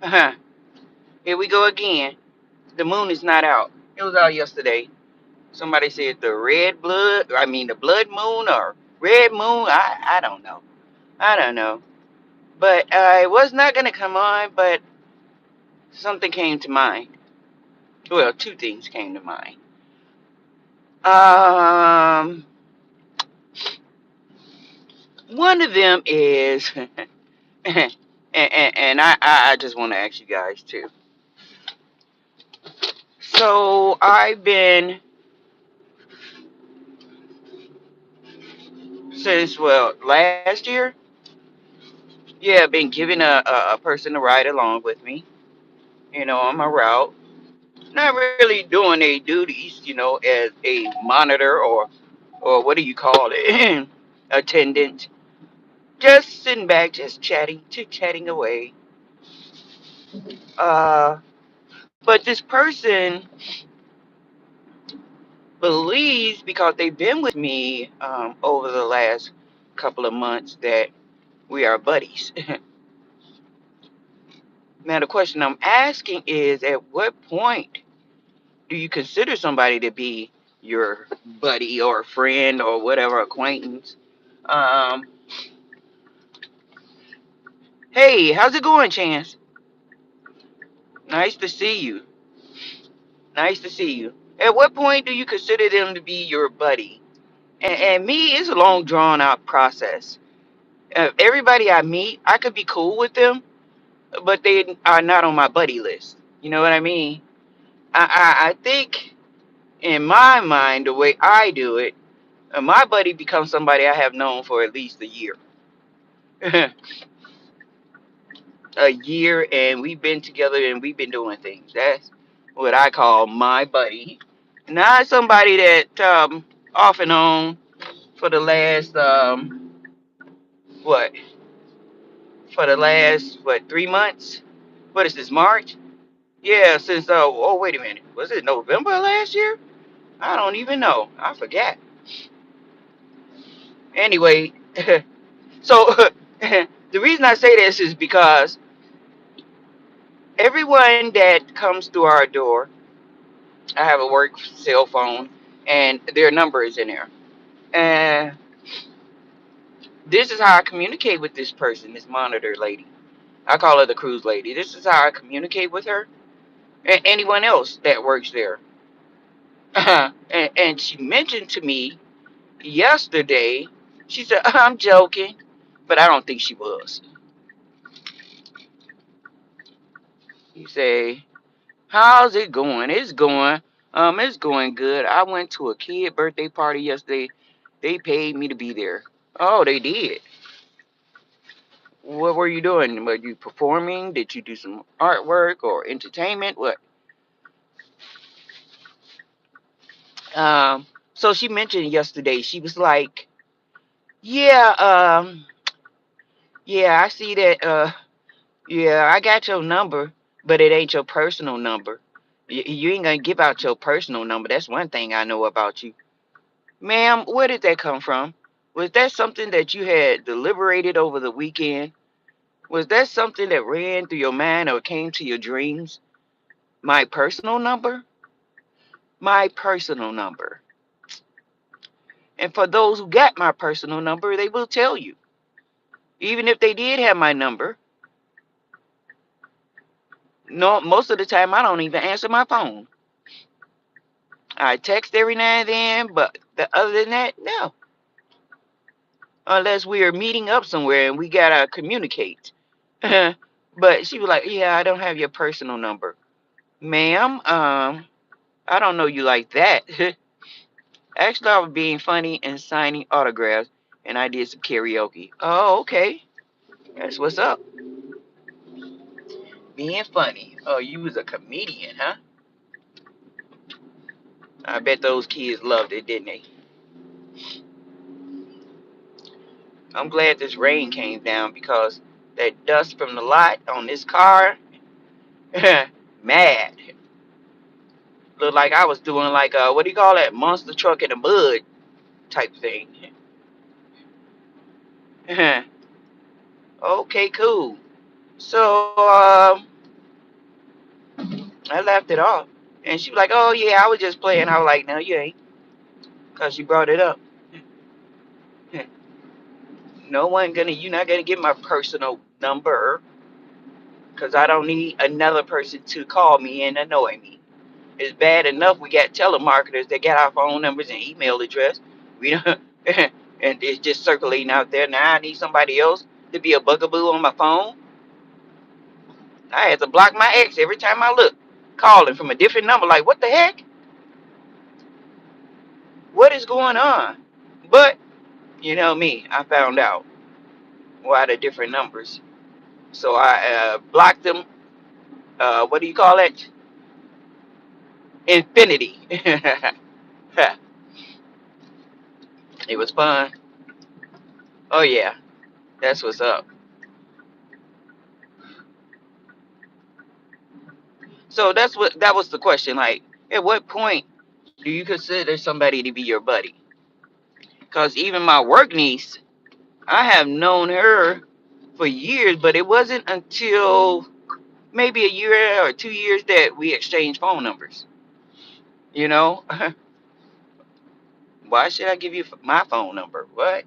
Here we go again. The moon is not out. It was out yesterday. Somebody said the blood moon or red moon. I don't know. I don't know. But it was not going to come on, but something came to mind. Well, two things came to mind. Um, One of them is, and I just want to ask you guys too. So I've been since last year. Yeah, been giving a person to ride along with me. On my route. Not really doing their duties, as a monitor or what do you call it, attendant. Just sitting back, just chatting, chit chatting away. Uh, but this person believes because they've been with me over the last couple of months that we are buddies. Now the question I'm asking is, at what point do you consider somebody to be your buddy or friend or whatever acquaintance? Um, Hey, how's it going, Chance? Nice to see you. Nice to see you. At what point do you consider them to be your buddy? And me, it's a long, drawn out process. Everybody I meet, I could be cool with them, but they are not on my buddy list. You know what I mean? I think in my mind, the way I do it, my buddy becomes somebody I have known for at least a year. A year, and we've been together and we've been doing things. That's what I call my buddy. Not somebody that off and on for the last what for the last 3 months. What is this, March? Yeah, since oh, wait a minute, was it November last year? I don't even know, I forgot. Anyway, so the reason I say this is because everyone that comes through our door, I have a work cell phone, and their number is in there. And this is how I communicate with this person, this monitor lady. I call her the cruise lady. This is how I communicate with her and anyone else that works there. And she mentioned to me yesterday, she said, I'm joking, but I don't think she was. You say, how's it going? It's going good. I went to a kid birthday party yesterday. They paid me to be there. Oh, they did. What were you doing? Were you performing? Did you do some artwork or entertainment? What? So she mentioned yesterday, she was like, yeah, yeah, I see that, yeah, I got your number, but it ain't your personal number. You ain't gonna give out your personal number. That's one thing I know about you. Ma'am, where did that come from? Was that something that you had deliberated over the weekend? Was that something that ran through your mind or came to your dreams? My personal number? My personal number. And for those who got my personal number, they will tell you. Even if they did have my number, no, most of the time I don't even answer my phone. I text every now and then, but other than that, no. Unless we are meeting up somewhere and we gotta communicate. But she was like, "Yeah, I don't have your personal number, ma'am. I don't know you like that." Actually, I was being funny and signing autographs, and I did some karaoke. Oh, okay, that's what's up. Being funny. Oh, you was a comedian, huh? I bet those kids loved it, didn't they? I'm glad this rain came down because that dust from the lot on this car, mad. Looked like I was doing like a, what do you call that? Monster truck in the mud type thing. Okay, cool. So, I laughed it off. And she was like, oh, yeah, I was just playing. I was like, no, you ain't. Because you brought it up. No one gonna, you're not gonna get my personal number because I don't need another person to call me and annoy me. It's bad enough we got telemarketers that got our phone numbers and email address. We don't, and it's just circulating out there. Now I need somebody else to be a bugaboo on my phone. I had to block my ex every time I look, calling from a different number. Like, what the heck? What is going on? But you know me, I found out why the different numbers. So I blocked them. What do you call it? Infinity. It was fun. Oh yeah, that's what's up. So that was the question. Like, at what point do you consider somebody to be your buddy? Because even my work niece, I have known her for years, but it wasn't until maybe a year or 2 years that we exchanged phone numbers. You know, why should I give you my phone number? What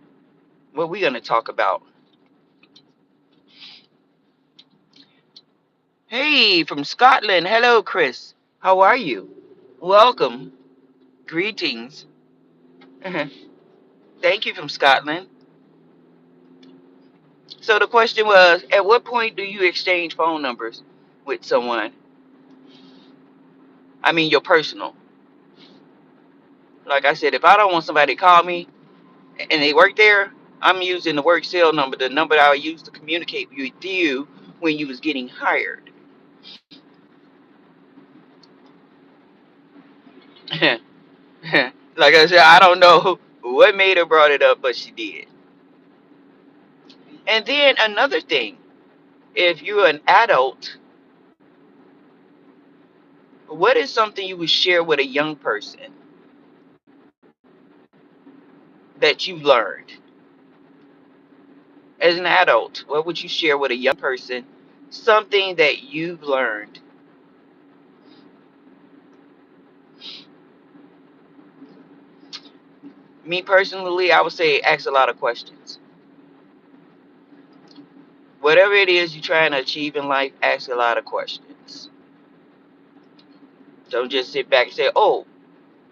we gonna talk about? Hey, from Scotland. Hello, Chris. How are you? Welcome. Greetings. Thank you from Scotland. So the question was, at what point do you exchange phone numbers with someone? I mean, your personal. Like I said, if I don't want somebody to call me and they work there, I'm using the work cell number, the number that I used to communicate with you when you was getting hired. Like I said, I don't know what made her brought it up, but she did. And then another thing, if you're an adult, what is something you would share with a young person that you learned? As an adult, what would you share with a young person? Something that you've learned. Me personally, I would say ask a lot of questions. Whatever it is you're trying to achieve in life, ask a lot of questions. Don't just sit back and say, oh,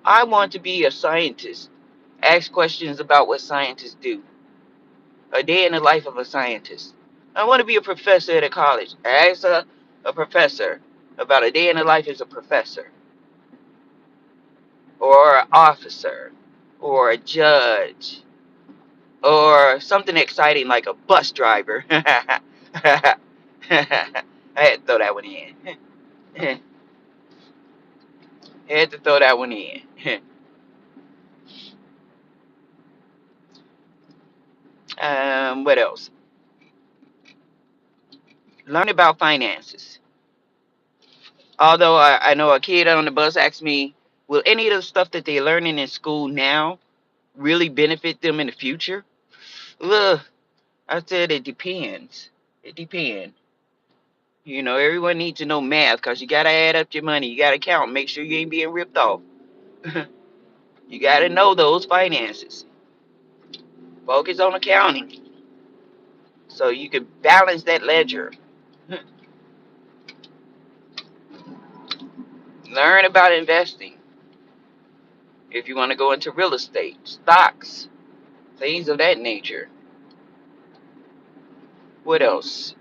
I want to be a scientist. Ask questions about what scientists do. A day in the life of a scientist. I want to be a professor at a college. Ask a professor about a day in the life as a professor, or an officer, or a judge, or something exciting like a bus driver. I had to throw that one in. Had to throw that one in. What else? Learn about finances. Although I know a kid on the bus asked me, will any of the stuff that they're learning in school now really benefit them in the future? Ugh, I said it depends. It depends. You know, everyone needs to know math because you got to add up your money. You got to count. Make sure you ain't being ripped off. You got to know those finances. Focus on accounting so you can balance that ledger. Learn about investing if you want to go into real estate, stocks, things of that nature. What else?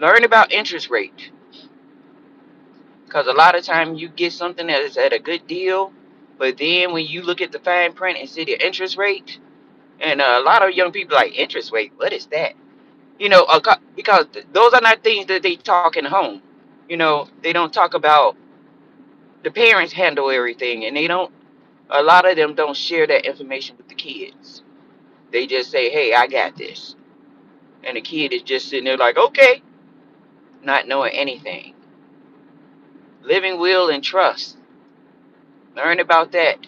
Learn about interest rate because a lot of time you get something that is at a good deal, but then when you look at the fine print and see the interest rate, and a lot of young people like interest rate, what is that? You know, because those are not things that they talk in home. You know, they don't talk about the parents handle everything, and they don't. A lot of them don't share that information with the kids. They just say, "Hey, I got this," and the kid is just sitting there like, "Okay," not knowing anything. Living will and trust. Learn about that.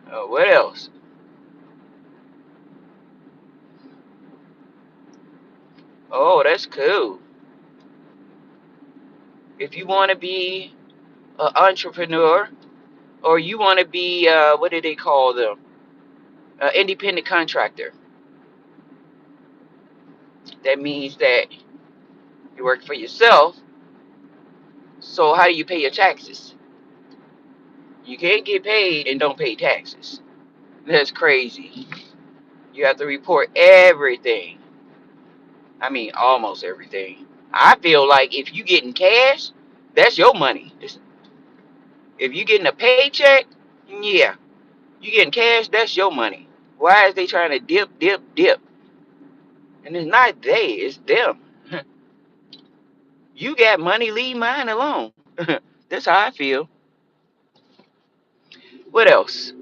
What else? Oh, that's cool. If you want to be an entrepreneur, or you want to be, what do they call them? Independent contractor. That means that you work for yourself. So how do you pay your taxes? You can't get paid and don't pay taxes. That's crazy. You have to report everything. I mean, almost everything. I feel like if you getting cash, that's your money. If you getting a paycheck, yeah, you getting cash, that's your money. Why is they trying to dip, dip, dip? And it's not they, it's them. You got money, leave mine alone. That's how I feel. What else?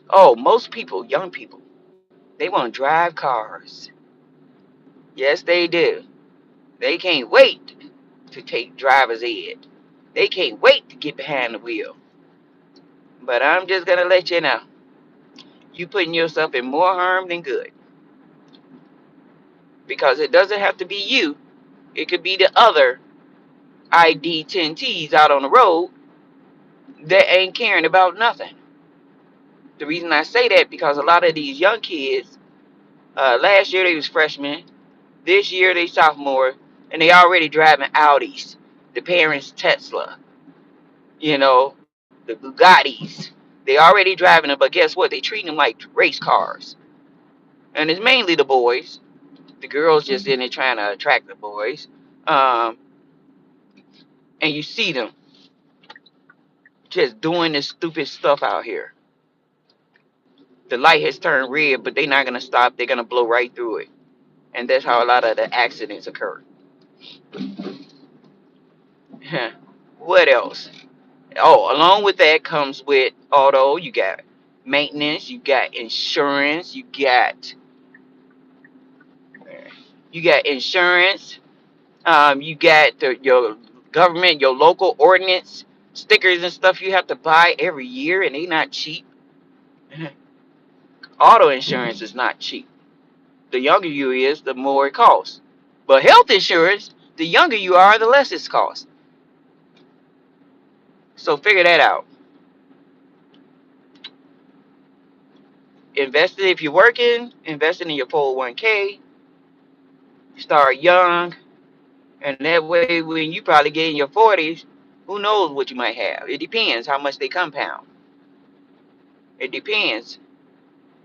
Oh, most people, young people, they want to drive cars. Yes, they do. They can't wait to take driver's ed. They can't wait to get behind the wheel. But I'm just gonna let you know, you putting yourself in more harm than good. Because it doesn't have to be you. It could be the other ID 10Ts out on the road that ain't caring about nothing. The reason I say that because a lot of these young kids, last year they was freshmen, this year they sophomore, and they already driving Audis, the parents' Tesla, the Bugattis. They already driving them, but guess what? They treating them like race cars. And it's mainly the boys. The girls just in it trying to attract the boys. Um, and you see them just doing this stupid stuff out here. The light has turned red, but they're not gonna stop. They're gonna blow right through it, and that's how a lot of the accidents occur. What else? Oh, along with that comes with auto. You got maintenance. You got insurance. You got insurance. You got your government, your local ordinance stickers and stuff you have to buy every year, and they not cheap. Auto insurance is not cheap. The younger you is, the more it costs. But health insurance, the younger you are, the less it costs. So figure that out. Investing if you're working, investing in your 401k, start young, and that way when you probably get in your 40s, who knows what you might have. It depends how much they compound. It depends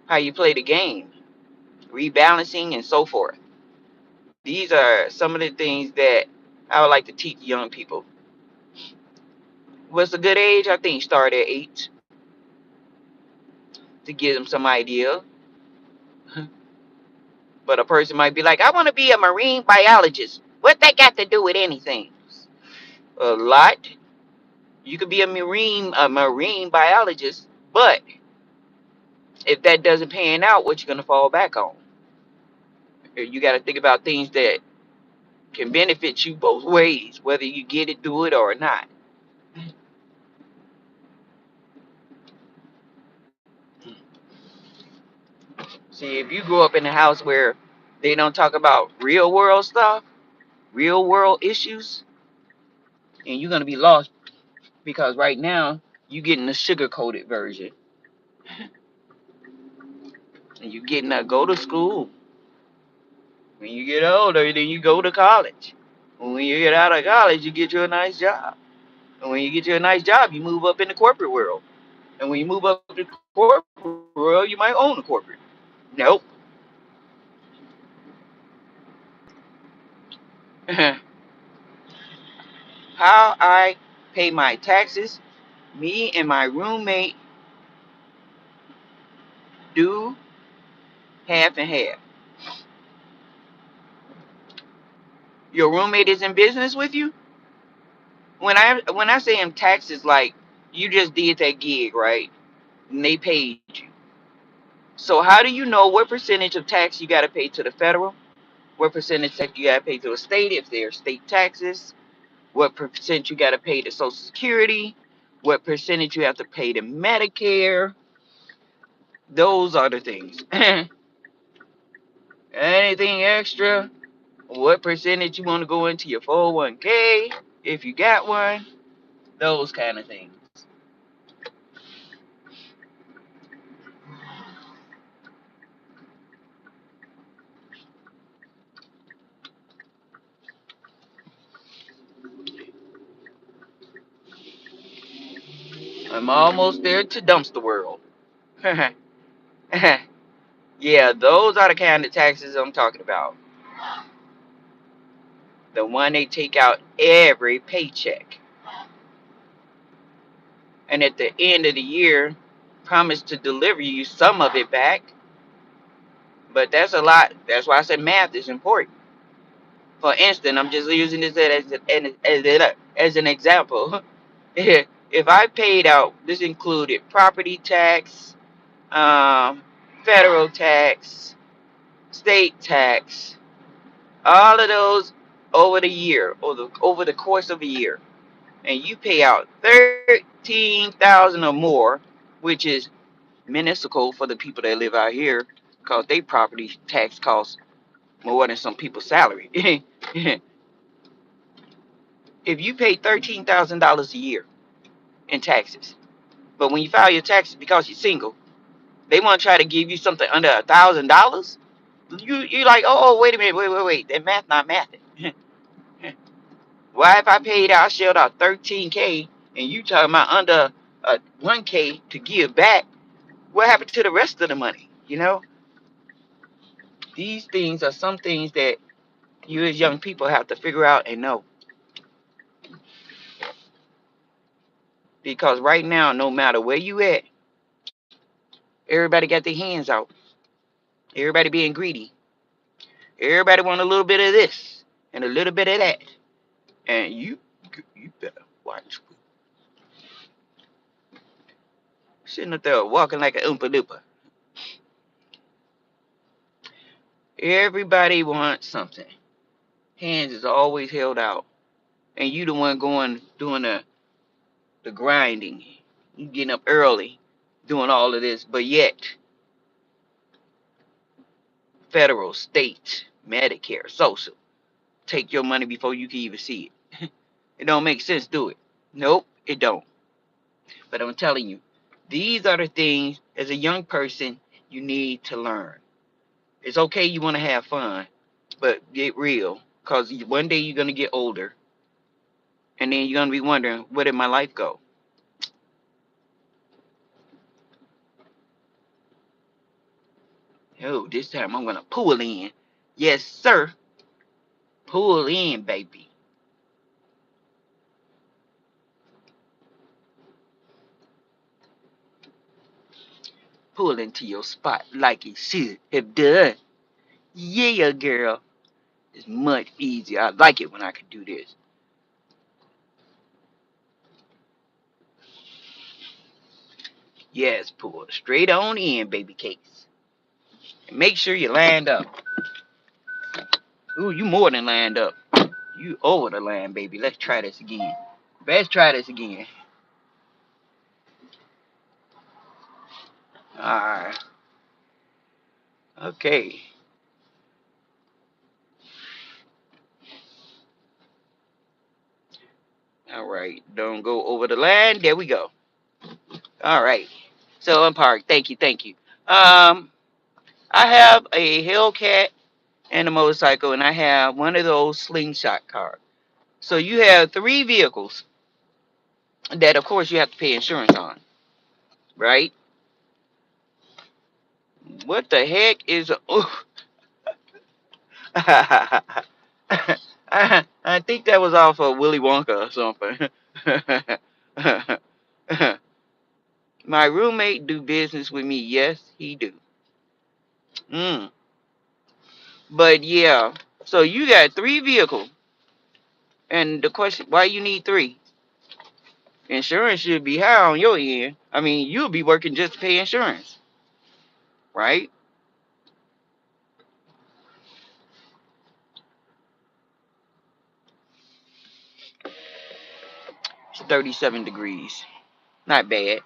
how you play the game, rebalancing and so forth. These are some of the things that I would like to teach young people. What's a good age? I think start at 8 to give them some idea. But a person might be like, I want to be a marine biologist. What that got to do with anything? A lot. You could be a marine biologist, but if that doesn't pan out, what you gonna fall back on? You got to think about things that can benefit you both ways, whether you get it, do it, or not. See, if you grow up in a house where they don't talk about real world stuff, real world issues, and you're gonna be lost because right now you getting the sugar coated version, and you getting to go to school. When you get older, then you go to college. When you get out of college, you get you a nice job. And when you get you a nice job, you move up in the corporate world. And when you move up in the corporate world, you might own a corporate. Nope. How I pay my taxes, me and my roommate do half and half. Your roommate is in business with you? When I say in taxes, like you just did that gig, right? And they paid you. So how do you know what percentage of tax you got to pay to the federal? What percentage tax you got to pay to the state if they're state taxes? What percent you got to pay to Social Security? What percentage you have to pay to Medicare? Those are the things. And Anything extra? What percentage you want to go into your 401k if you got one? Those kind of things. I'm almost there to dumpster world. Yeah, those are the kind of taxes I'm talking about. The one they take out every paycheck. And at the end of the year, promise to deliver you some of it back. But that's a lot. That's why I said math is important. For instance, I'm just using this as an example. If I paid out, this included property tax, um, federal tax, state tax, all of those over the year, or over the course of a year, and you pay out 13,000 or more, which is minuscule for the people that live out here, because they property tax costs more than some people's salary. If you pay $13,000 a year in taxes, but when you file your taxes because you're single, they want to try to give you something under $1,000. You like, oh, wait a minute, wait. That math not mathing. Why if I paid out, shelled out 13K, and you talking about under 1K to give back? What happened to the rest of the money? These things are some things that you as young people have to figure out and know. Because right now, no matter where you at, everybody got their hands out. Everybody being greedy. Everybody want a little bit of this and a little bit of that. And you better watch. Sitting up there walking like a Oompa Loompa. Everybody wants something. Hands is always held out. And you the one going doing the grinding. You getting up early, doing all of this, but yet federal, state, Medicare, social take your money before you can even see it. It don't make sense, do it? Nope, it don't. But I'm telling you, these are the things as a young person you need to learn. It's okay you want to have fun, but get real, because one day you're going to get older, and then you're going to be wondering, where did my life go? Oh, this time I'm going to pull in. Yes, sir. Pull in, baby. Pull into your spot like it should have done. Yeah, girl. It's much easier. I like it when I can do this. Yes, pull straight on in, baby cakes. And make sure you land up. Ooh, you more than land up. You over the land, baby. Let's try this again. Let's try this again. Alright. Okay. Alright. Don't go over the line. There we go. Alright. So unparked. Thank you. I have a Hellcat and a motorcycle, and I have one of those slingshot cars. So you have three vehicles that, of course, you have to pay insurance on, right? What the heck is a? I think that was off of Willy Wonka or something. My roommate do business with me. Yes, he do. Mm. But yeah, so you got three vehicles, and the question, why you need three? Insurance should be high on your end. I mean, you'll be working just to pay insurance, right? It's 37 degrees. Not bad.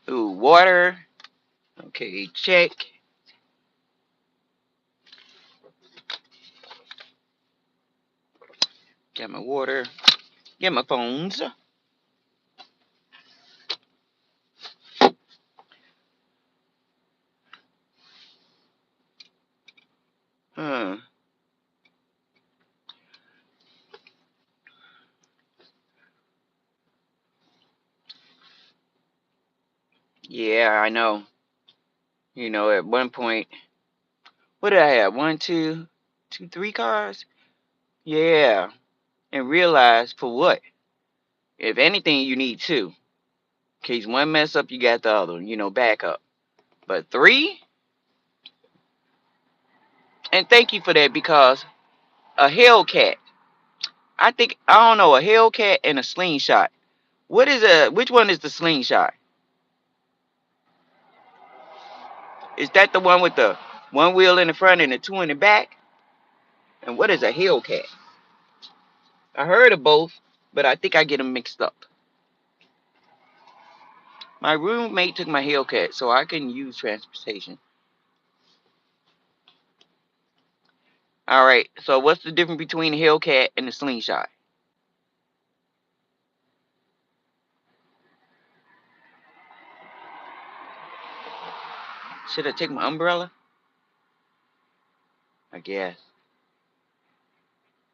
Ooh, water. Okay, check. Got my water. Get my phones. Uh, yeah, I know. You know, at one point, what did I have? One, two, two, three cars? Yeah. And realize for what? If anything, you need two. In case one mess up, you got the other one, backup. But three? And thank you for that because a Hellcat. I don't know, a Hellcat and a slingshot. Which one is the slingshot? Is that the one with the one wheel in the front and the two in the back? And what is a Hellcat? I heard of both, but I think I get them mixed up. My roommate took my Hellcat, so I can use transportation. Alright, so what's the difference between the Hellcat and the slingshot? Should I take my umbrella? I guess.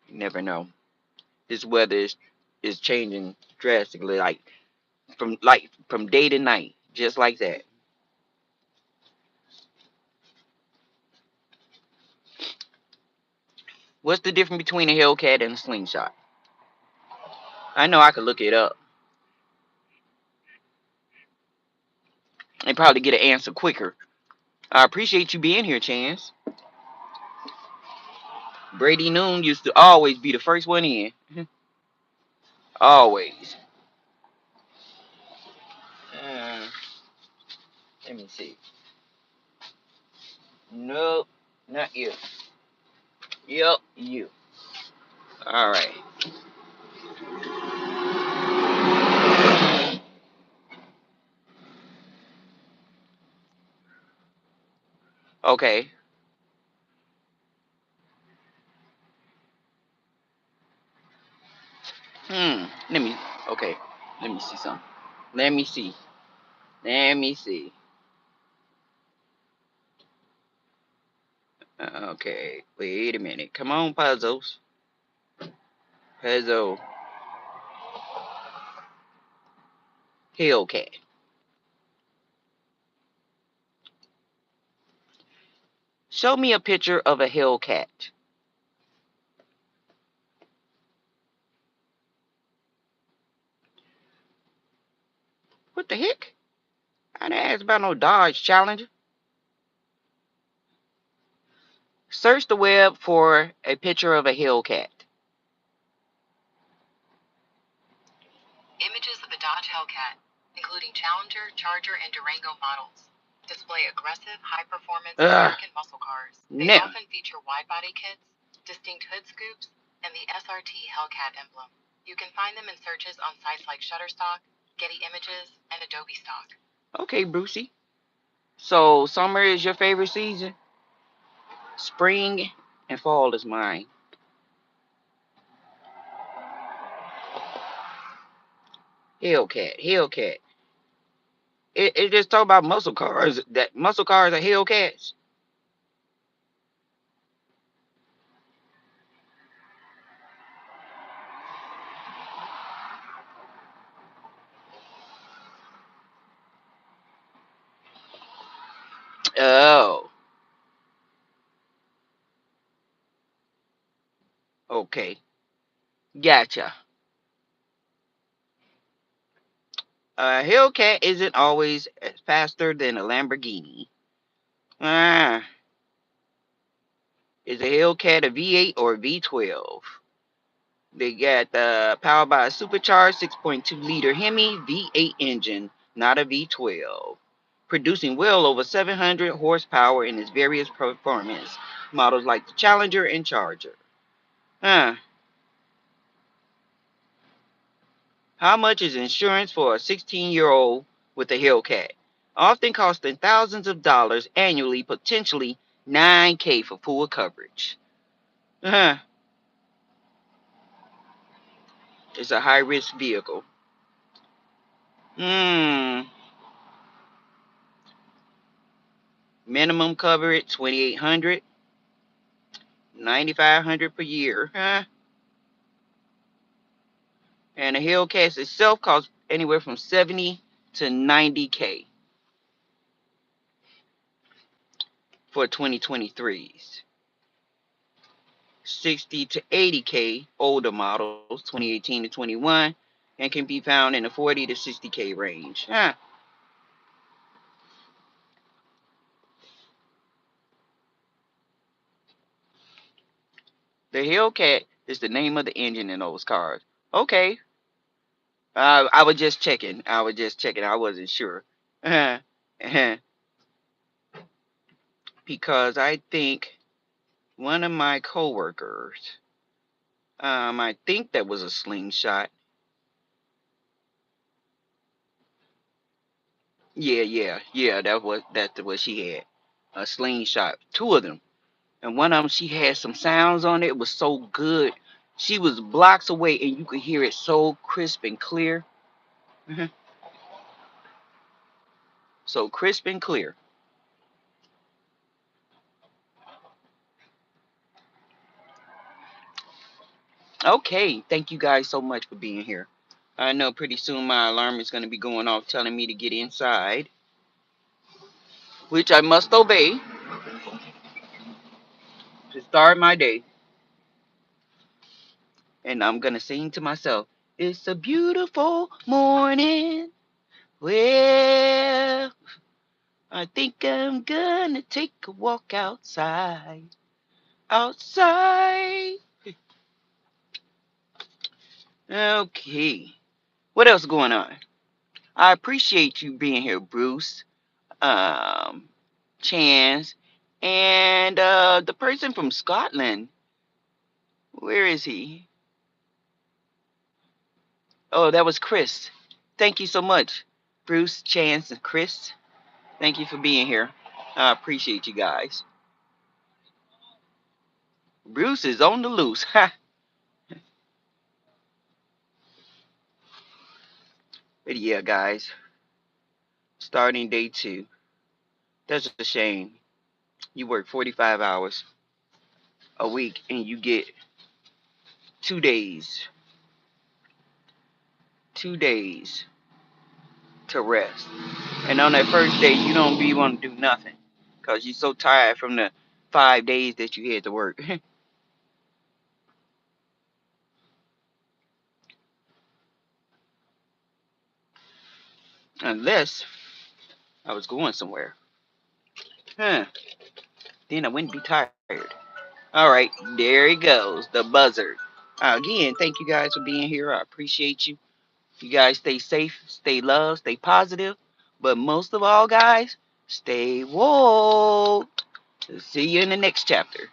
You never know. This weather is changing drastically, from day to night, just like that. What's the difference between a Hellcat and a slingshot? I know I could look it up and probably get an answer quicker. I appreciate you being here, Chance. Brady Noon used to always be the first one in. Always. Uh, Let me see. Nope, not you. Yep, you. All right. Okay. Let me. Okay. Let me see something. Let me see. Let me see. Okay. Wait a minute. Come on, puzzles. Puzzle. Hellcat. Show me a picture of a Hellcat. What the heck? I didn't ask about no Dodge Challenger. Search the web for a picture of a Hellcat. Images of the Dodge Hellcat, including Challenger, Charger, and Durango models, display aggressive, high-performance American muscle cars. They often feature wide-body kits, distinct hood scoops, and the SRT Hellcat emblem. You can find them in searches on sites like Shutterstock, Getty Images, and Adobe Stock. Okay, Brucey. So summer is your favorite season? Spring and fall is mine. Hellcat, Hellcat. It just talk about muscle cars. That muscle cars are Hellcats. Oh, okay, gotcha. A Hellcat isn't always faster than a Lamborghini. Ah, is a Hellcat a V8 or a V12? They got powered by a supercharged 6.2-liter Hemi V8 engine, not a V12, producing well over 700 horsepower in its various performance models like the Challenger and Charger. Huh. How much is insurance for a 16-year-old with a Hellcat? often costing thousands of dollars annually, potentially 9K for full coverage. Uh-huh. It's a high risk vehicle. Hmm. Minimum coverage 2,800, 9,500 per year. Huh? And the Hellcat itself costs anywhere from 70 to 90K for 2023s. 60 to 80K older models, 2018 to 21, and can be found in the 40 to 60K range. Huh. The Hellcat is the name of the engine in those cars. Okay. I was just checking. I was just checking. I wasn't sure. Because I think one of my coworkers, I think that was a slingshot. Yeah. That's what she had. A slingshot. Two of them. And one of them, she had some sounds on it. It was so good. She was blocks away, and you could hear it so crisp and clear. Mhm. So crisp and clear. Okay, thank you guys so much for being here. I know pretty soon my alarm is going to be going off telling me to get inside, which I must obey to start my day. And I'm going to sing to myself, it's a beautiful morning. Well, I think I'm going to take a walk outside. Outside. Okay. What else going on? I appreciate you being here, Bruce. Um, Chance, and the person from Scotland. Where is he? Oh, that was Chris. Thank you so much, Bruce, Chance, and Chris. Thank you for being here. I appreciate you guys. Bruce is on the loose. but yeah, guys, starting day two. That's a shame. You work 45 hours a week and you get 2 days, 2 days to rest. And on that first day, you don't be want to do nothing because you're so tired from the 5 days that you had to work. Unless I was going somewhere. Huh. Then I wouldn't be tired. All right, there he goes, the buzzard. Again, thank you guys for being here. I appreciate you. You guys stay safe, stay loved, stay positive. But most of all, guys, stay woke. See you in the next chapter.